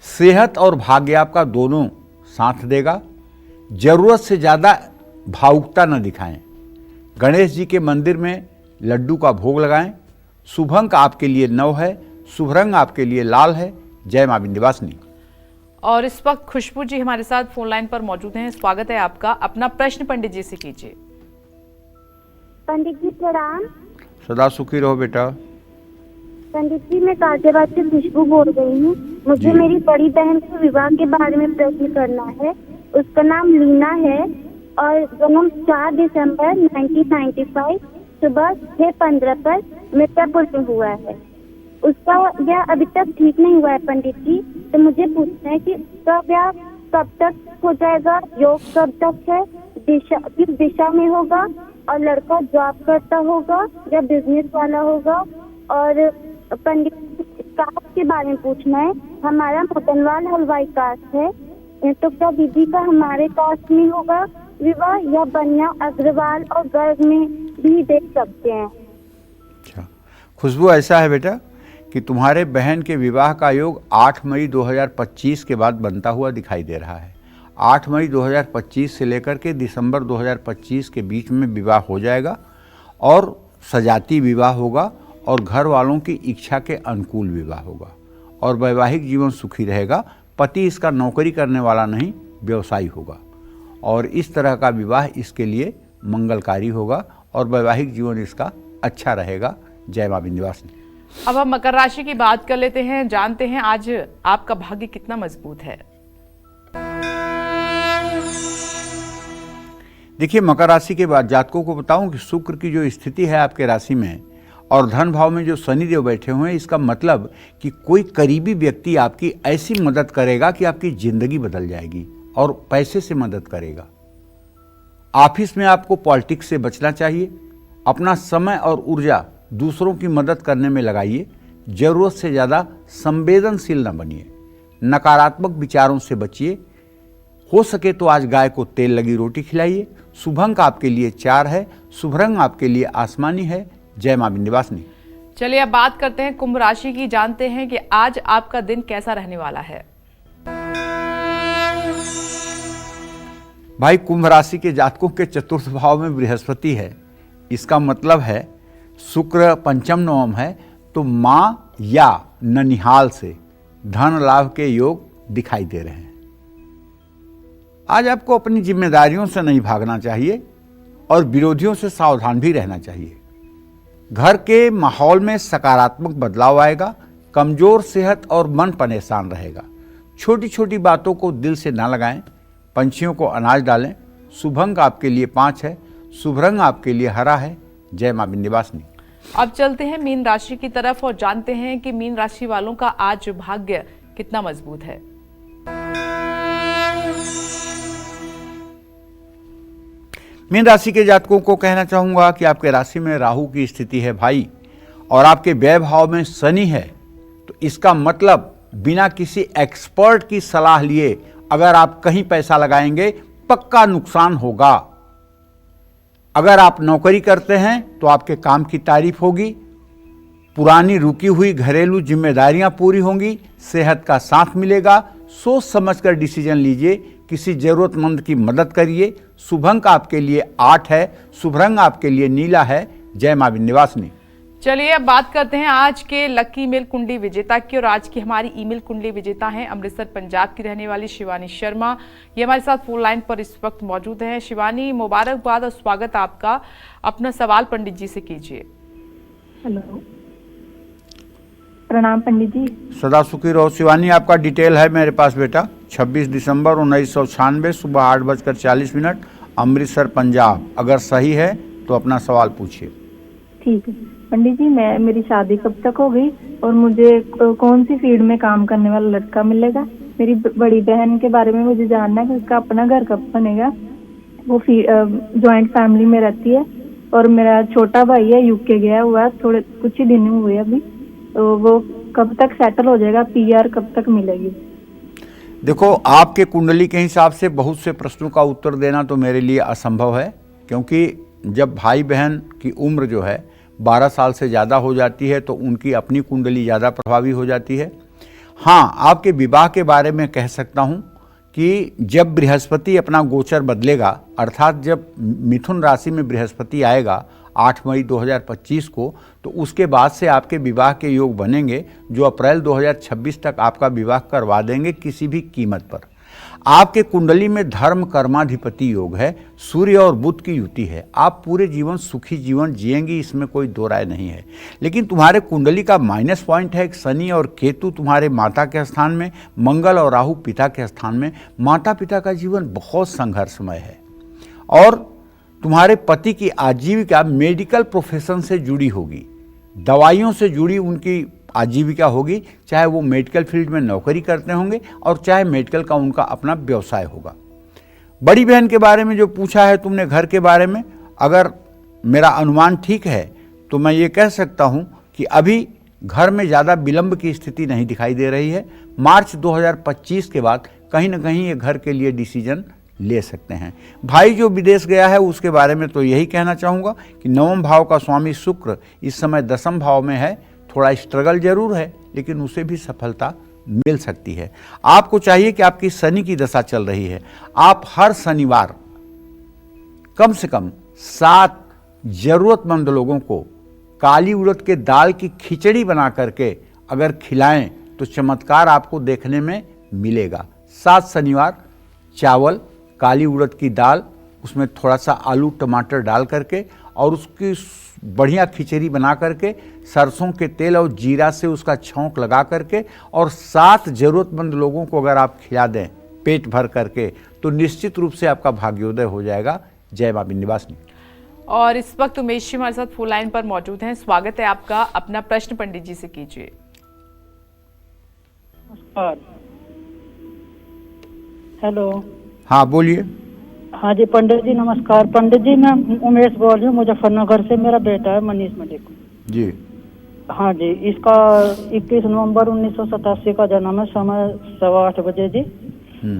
सेहत और भाग्य आपका दोनों साथ देगा। जरूरत से ज़्यादा भावुकता न दिखाएं। गणेश जी के मंदिर में लड्डू का भोग लगाएं। शुभ अंक आपके लिए 9 है, शुभ रंग आपके लिए लाल है। जय मां विंध्यवासिनी। और इस वक्त खुशबू जी हमारे साथ फोन लाइन पर मौजूद हैं, स्वागत है आपका। अपना प्रश्न पंडित जी से कीजिए। पंडित जी प्रणाम। सदा सुखी रहो बेटा। पंडित जी, मैं गाजियाबाद से खुशबू बोल रही हूँ। मुझे मेरी बड़ी बहन के विवाह के बारे में प्रश्न करना है। उसका नाम लीना है और जन्म 4 दिसंबर 1995 सुबह 6:15 पर मिर्जापुर में हुआ है। उसका ब्याह अभी तक ठीक नहीं हुआ है पंडित जी, तो मुझे पूछना है कि उसका ब्याह कब तक हो जाएगा, योग कब तक है, किस दिशा में होगा, और लड़का जॉब करता होगा या बिजनेस वाला होगा। और पंडित कास्ट के बारे में पूछना है। हमारा मोटनवाल हलवाई कास्ट है, तो क्या दीदी का हमारे कास्ट में होगा विवाह या बनिया अग्रवाल और गर्ग में भी देख सकते हैं। अच्छा खुशबू, ऐसा है बेटा कि तुम्हारे बहन के विवाह का योग 8 मई 2025 के बाद बनता हुआ दिखाई दे रहा है। 8 मई 2025 से लेकर के दिसंबर 2025 के बीच में विवाह हो जाएगा और सजाती विवाह होगा और घर वालों की इच्छा के अनुकूल विवाह होगा और वैवाहिक जीवन सुखी रहेगा। पति इसका नौकरी करने वाला नहीं, व्यवसायी होगा और इस तरह का विवाह इसके लिए मंगलकारी होगा और वैवाहिक जीवन इसका अच्छा रहेगा। जय मां विंध्यवासिनी। अब हम मकर राशि की बात कर लेते हैं, जानते हैं आज आपका भाग्य कितना मजबूत है। देखिए, मकर राशि के बाद जातकों को बताऊं कि शुक्र की जो स्थिति है आपके राशि में और धन भाव में जो शनिदेव बैठे हुए हैं, इसका मतलब कि कोई करीबी व्यक्ति आपकी ऐसी मदद करेगा कि आपकी जिंदगी बदल जाएगी और पैसे से मदद करेगा। ऑफिस में आपको पॉलिटिक्स से बचना चाहिए। अपना समय और ऊर्जा दूसरों की मदद करने में लगाइए। जरूरत से ज़्यादा संवेदनशील न बनिए। नकारात्मक विचारों से बचिए। हो सके तो आज गाय को तेल लगी रोटी खिलाइए। शुभ अंक आपके लिए 4 है। शुभ रंग आपके लिए आसमानी है। जय मां विंध्यवासिनी। चलिए अब बात करते हैं कुंभ राशि की, जानते हैं कि आज आपका दिन कैसा रहने वाला है। भाई, कुंभ राशि के जातकों के चतुर्थ भाव में बृहस्पति है। इसका मतलब है शुक्र पंचम नवम है, तो मां या ननिहाल से धन लाभ के योग दिखाई दे रहे हैं। आज आपको अपनी जिम्मेदारियों से नहीं भागना चाहिए और विरोधियों से सावधान भी रहना चाहिए। घर के माहौल में सकारात्मक बदलाव आएगा। कमजोर सेहत और मन परेशान रहेगा। छोटी छोटी बातों को दिल से ना लगाएं। पंछियों को अनाज डालें। शुभ अंक आपके लिए 5 है। शुभ रंग आपके लिए हरा है। जय मां विंध्यवासिनी। अब चलते हैं मीन राशि की तरफ और जानते हैं कि मीन राशि वालों का आज भाग्य कितना मजबूत है। मीन राशि के जातकों को कहना चाहूंगा कि आपके राशि में राहु की स्थिति है भाई, और आपके व्यय भाव में शनि है। तो इसका मतलब बिना किसी एक्सपर्ट की सलाह लिए अगर आप कहीं पैसा लगाएंगे, पक्का नुकसान होगा। अगर आप नौकरी करते हैं तो आपके काम की तारीफ होगी। पुरानी रुकी हुई घरेलू जिम्मेदारियां पूरी होंगी। सेहत का साथ मिलेगा। सोच समझकर डिसीजन लीजिए। किसी जरूरतमंद की मदद करिए। शुभ अंक आपके लिए 8 है। शुभ रंग आपके लिए नीला है। जय मां विंध्यवासिनी। चलिए अब बात करते हैं आज के लकी ईमेल कुंडली विजेता की, और आज की हमारी ईमेल कुंडली विजेता हैं अमृतसर पंजाब की रहने वाली शिवानी शर्मा। ये हमारे साथ फोन लाइन पर इस वक्त मौजूद हैं। शिवानी, मुबारकबाद और स्वागत आपका। अपना सवाल पंडित जी से कीजिए। हेलो, प्रणाम पंडित जी। सदा सुखी रहो। शिवानी, आपका डिटेल है मेरे पास बेटा। 26 दिसंबर 1996 सुबह 8:40 अमृतसर पंजाब। अगर सही है तो अपना सवाल पूछिए। ठीक है पंडित जी, मेरी शादी कब तक हो गई और मुझे कौन सी फील्ड में काम करने वाला लड़का मिलेगा? मेरी बड़ी बहन के बारे में मुझे जानना है कि उसका अपना घर कब बनेगा। वो जॉइंट फैमिली में रहती है और मेरा छोटा भाई है, यूके गया हुआ है, थोड़े कुछ ही दिन हुए अभी। तो वो कब तक सेटल हो जाएगा? पीआर कब तक मिलेगी? देखो, आपके कुंडली के हिसाब से बहुत से प्रश्नों का उत्तर देना तो मेरे लिए असंभव है, क्योंकि जब भाई बहन की उम्र जो है 12 साल से ज़्यादा हो जाती है तो उनकी अपनी कुंडली ज़्यादा प्रभावी हो जाती है। हाँ, आपके विवाह के बारे में कह सकता हूँ कि जब बृहस्पति अपना गोचर बदलेगा, अर्थात जब मिथुन राशि में बृहस्पति आएगा 8 मई 2025 को, तो उसके बाद से आपके विवाह के योग बनेंगे जो अप्रैल 2026 तक आपका विवाह करवा देंगे किसी भी कीमत पर। आपके कुंडली में धर्म कर्माधिपति योग है। सूर्य और बुध की युति है। आप पूरे जीवन सुखी जीवन जिएंगी, इसमें कोई दो राय नहीं है। लेकिन तुम्हारे कुंडली का माइनस पॉइंट है, शनि और केतु तुम्हारे माता के स्थान में, मंगल और राहु पिता के स्थान में। माता पिता का जीवन बहुत संघर्षमय है और तुम्हारे पति की आजीविका मेडिकल प्रोफेशन से जुड़ी होगी। दवाइयों से जुड़ी उनकी आजीविका होगी, चाहे वो मेडिकल फील्ड में नौकरी करते होंगे और चाहे मेडिकल का उनका अपना व्यवसाय होगा। बड़ी बहन के बारे में जो पूछा है तुमने, घर के बारे में, अगर मेरा अनुमान ठीक है तो मैं ये कह सकता हूँ कि अभी घर में ज़्यादा विलंब की स्थिति नहीं दिखाई दे रही है। मार्च 2025 के बाद कहीं ना कहीं ये घर के लिए डिसीजन ले सकते हैं। भाई जो विदेश गया है उसके बारे में तो यही कहना चाहूँगा कि 9वें भाव का स्वामी शुक्र इस समय 10वें भाव में है। थोड़ा स्ट्रगल जरूर है, लेकिन उसे भी सफलता मिल सकती है। आपको चाहिए कि आपकी शनि की दशा चल रही है, आप हर शनिवार कम से कम 7 जरूरतमंद लोगों को काली उड़द के दाल की खिचड़ी बना करके अगर खिलाएं तो चमत्कार आपको देखने में मिलेगा। 7 शनिवार चावल, काली उड़द की दाल, उसमें थोड़ा सा आलू टमाटर डाल करके और उसकी बढ़िया खिचड़ी बना करके सरसों के तेल और जीरा से उसका छौंक लगा करके और 7 जरूरतमंद लोगों को अगर आप खिला दें पेट भर करके तो निश्चित रूप से आपका भाग्योदय हो जाएगा। जय मां विंध्यवासिनी। और इस वक्त उमेश जी हमारे साथ फोन लाइन पर मौजूद हैं। स्वागत है आपका, अपना प्रश्न पंडित जी से कीजिए। नमस्कार। हेलो। हाँ बोलिए। हाँ जी पंडित जी नमस्कार। पंडित जी मैं उमेश बोल रही हूँ मुजफ्फरनगर से। मेरा बेटा है मनीष मलिक जी। हाँ जी, इसका 21 नवंबर 1987 का जन्म है, समय 8:15 बजे जी।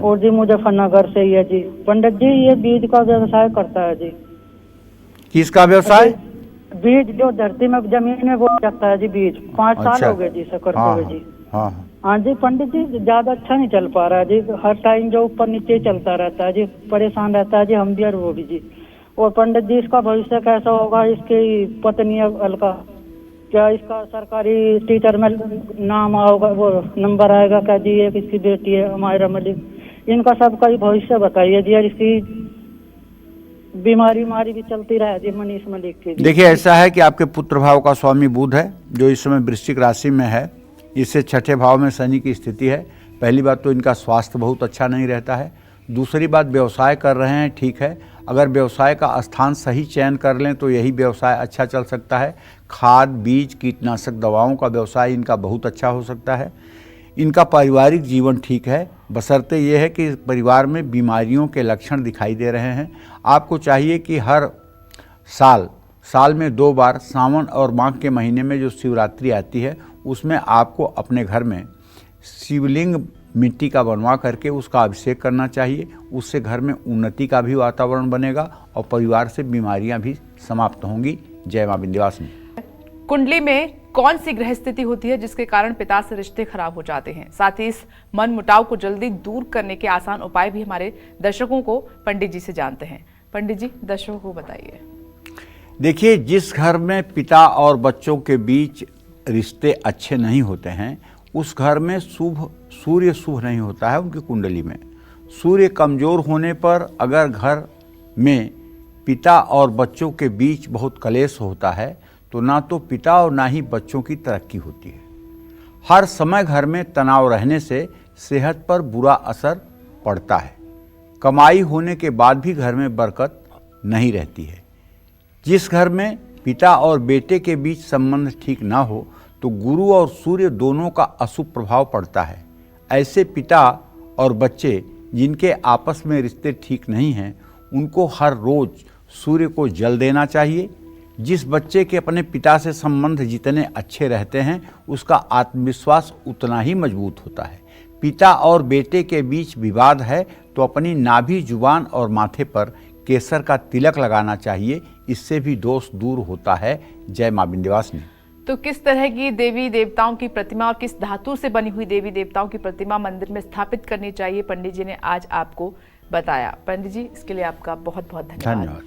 और जी मुजफ्फरनगर से ही है जी। पंडित जी ये बीज का व्यवसाय करता है जी। किसका व्यवसाय? बीज जो धरती में जमीन में वो रखता है जी बीज। 5 साल हो गए जी इसे करते हुए जी। हाँ हाँ जी पंडित जी ज्यादा अच्छा नहीं चल पा रहा है जी, हर टाइम जो ऊपर नीचे चलता रहता है जी, परेशान रहता है जी, हम भी और वो भी जी। और पंडित जी इसका भविष्य कैसा होगा? इसकी पत्नी अलका, क्या इसका सरकारी टीचर में नाम आओगा, वो नंबर आएगा क्या जी? एक इसकी बेटी है हमारा मलिक, इनका सबका ही भविष्य बताइए जी। और इसकी बीमारी भी चलती रहे जी मनीष मलिक की। देखिए ऐसा है कि आपके पुत्र भाव का स्वामी बुध है जो इस समय वृश्चिक राशि में है, इससे 6ठे भाव में शनि की स्थिति है। पहली बात तो इनका स्वास्थ्य बहुत अच्छा नहीं रहता है। दूसरी बात व्यवसाय कर रहे हैं, ठीक है, अगर व्यवसाय का स्थान सही चयन कर लें तो यही व्यवसाय अच्छा चल सकता है। खाद बीज कीटनाशक दवाओं का व्यवसाय इनका बहुत अच्छा हो सकता है। इनका पारिवारिक जीवन ठीक है, बशर्ते ये है कि परिवार में बीमारियों के लक्षण दिखाई दे रहे हैं। आपको चाहिए कि हर साल में 2 बार सावन और माघ के महीने में जो शिवरात्रि आती है उसमें आपको अपने घर में शिवलिंग मिट्टी का बनवा करके उसका अभिषेक करना चाहिए। उससे घर में उन्नति का भी वातावरण बनेगा और परिवार से बीमारियां भी समाप्त होंगी। जय मां विंध्यवासिनी। कुंडली में कौन सी ग्रह स्थिति होती है जिसके कारण पिता से रिश्ते खराब हो जाते हैं? साथ ही इस मन मुटाव को जल्दी दूर करने के आसान उपाय भी हमारे दर्शकों को पंडित जी से जानते हैं। पंडित जी दर्शकों को बताइए। देखिए, जिस घर में पिता और बच्चों के बीच रिश्ते अच्छे नहीं होते हैं उस घर में सूर्य शुभ नहीं होता है। उनकी कुंडली में सूर्य कमजोर होने पर अगर घर में पिता और बच्चों के बीच बहुत कलेश होता है तो ना तो पिता और ना ही बच्चों की तरक्की होती है। हर समय घर में तनाव रहने से सेहत पर बुरा असर पड़ता है। कमाई होने के बाद भी घर में बरकत नहीं रहती है। जिस घर में पिता और बेटे के बीच संबंध ठीक ना हो तो गुरु और सूर्य दोनों का अशुभ प्रभाव पड़ता है। ऐसे पिता और बच्चे जिनके आपस में रिश्ते ठीक नहीं हैं उनको हर रोज सूर्य को जल देना चाहिए। जिस बच्चे के अपने पिता से संबंध जितने अच्छे रहते हैं उसका आत्मविश्वास उतना ही मजबूत होता है। पिता और बेटे के बीच विवाद है तो अपनी नाभि, जुबान और माथे पर केसर का तिलक लगाना चाहिए, इससे भी दोष दूर होता है। जय मां विंध्यवासिनी। तो किस तरह की देवी देवताओं की प्रतिमा और किस धातु से बनी हुई देवी देवताओं की प्रतिमा मंदिर में स्थापित करनी चाहिए, पंडित जी ने आज आपको बताया। पंडित जी इसके लिए आपका बहुत बहुत धन्यवाद।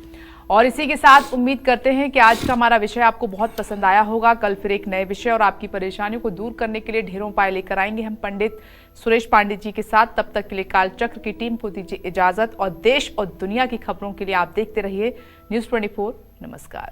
और इसी के साथ उम्मीद करते हैं कि आज का हमारा विषय आपको बहुत पसंद आया होगा। कल फिर एक नए विषय और आपकी परेशानियों को दूर करने के लिए ढेरों उपाय लेकर आएंगे हम पंडित सुरेश पांडे जी के साथ। तब तक के लिए कालचक्र की टीम को दीजिए इजाजत और देश और दुनिया की खबरों के लिए आप देखते रहिए News 24। नमस्कार।